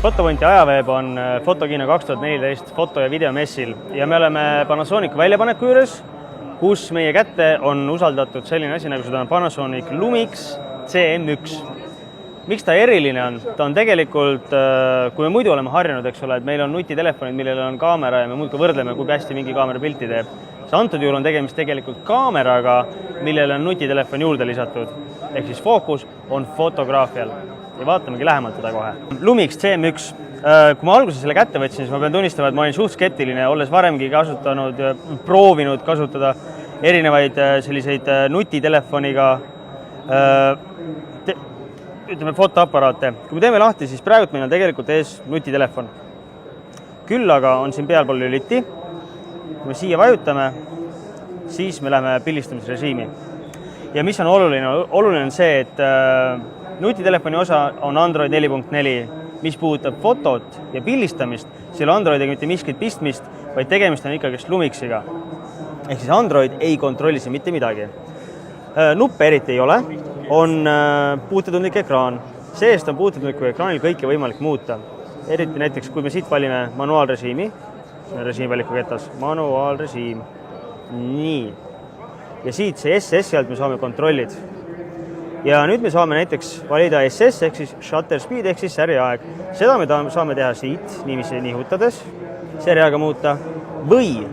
Fotopunti ajaveeb on Fotokino 2014 foto- ja videomessil ja me oleme Panasonicu väljapaneku juures, kus meie kätte on usaldatud selline asi, nagu seda on Panasonic Lumix CM1. Miks ta eriline on? Ta on tegelikult, kui me muidu oleme harjunud, eks ole, et meil on nutitelefonid, millel on kaamera ja me muudkui võrdleme, kui hästi mingi kaamera pilti teeb. See antud juhul on tegemist tegelikult kaameraga, millele on nutitelefon juurde lisatud. Ehk siis fookus on fotograafial ja vaatamegi lähemalt teda kohe. Lumix CM1. Kui ma alguses selle kätte võtsin, siis ma pean tunnistama, et ma olin suht skeptiline, olles varemgi proovinud kasutada erinevaid selliseid nutitelefoniga ütleme fotoaparaate. Kui me teeme lahti, siis praegu meil on tegelikult ees nutitelefon. Küll aga on siin pealpool lüliti. Kui me siia vajutame, siis me läheme pildistamisrežiimi. Ja mis on oluline? Oluline on see, et nutitelefoni osa on Android 4.4, mis puudutab fotot ja pildistamist, seal Androidiga mitte miskit pistmist, vaid tegemist on ikkagi Lumixiga. Ehk siis Android ei kontrolli siin mitte midagi. Nuppe eriti ei ole, on puutetundlik ekraan. Seest on puutetundliku ekraanil kõike võimalik muuta. Eriti näiteks, kui me siit valime manuaalrežiimi, režiimivaliku ketas, manuaalrežiim, nii. Ja siit see SS alt me saame kontrollid. Ja nüüd me saame näiteks valida SS ehk siis shutter speed ehk siis särjeaeg. Seda me saame teha siit, niiviisi nihutades, särjeaega muuta, või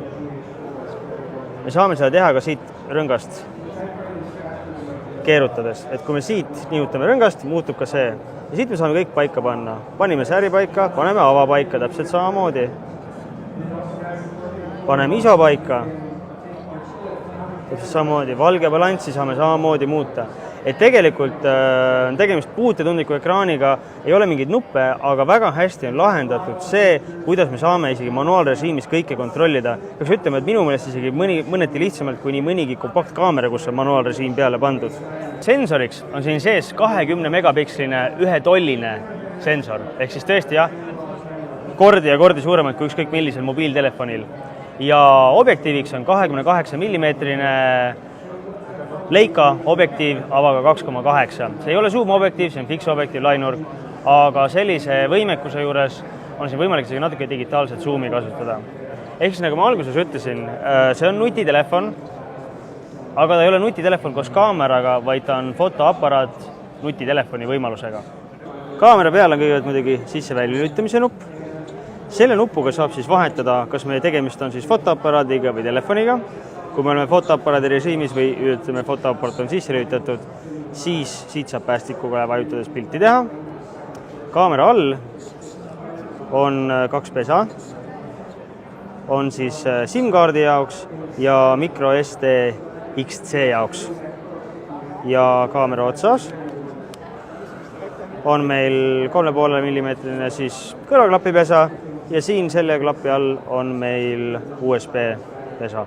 me saame seda teha ka siit rõngast keerutades. Et kui me siit nihutame rõngast, muutub ka see. Ja siit me saame kõik paika panna. Panime särje paika, paneme ava paika, täpselt samamoodi. Paneme ISO paika. Täpselt samamoodi. Valge balanssi saame samamoodi muuta. Et tegelikult on tegemist puutetundliku ekraaniga, ei ole mingeid nuppe, aga väga hästi on lahendatud see, kuidas me saame isegi manuaalrežiimis kõike kontrollida. Peaks ütlema, et minu meelest isegi mõneti lihtsamalt kui nii mõnigi kompaktkaamera, kus on manuaalrežiim peale pandud. Sensoriks on siin sees 20 megapiksline ühetolline sensor, ehk siis tõesti jah, kordi ja kordi suuremad kui ükskõik millisel mobiiltelefonil. Ja objektiiviks on 28 millimeetrine Leica objektiiv avaga 2,8. See ei ole zoom-objektiiv, see on fiksobjektiiv, lainurg, aga sellise võimekuse juures on siin võimalik natuke digitaalset zoomi kasutada. Ehk siis nagu ma alguses ütlesin, see on nutitelefon, aga ta ei ole nutitelefon koos kaameraga, vaid ta on fotoaparaat nutitelefoni võimalusega. Kaamera peal on kõigepealt muidugi sisse-välja lülitamise nupp. Selle nupuga saab siis vahetada, kas meie tegemist on siis fotoaparaadiga või telefoniga. Kui me oleme fotoaparaadi režiimis või ütleme, fotoaparaat on sisse lülitatud, siis siit saab päästikuga vajutades pilti teha. Kaamera all on 2 pesa, on siis SIM-kaardi jaoks ja microSD XC jaoks. Ja kaamera otsas on meil 3,5 millimeetrine siis kõrvaklapipesa ja siin selle klapi all on meil USB pesa.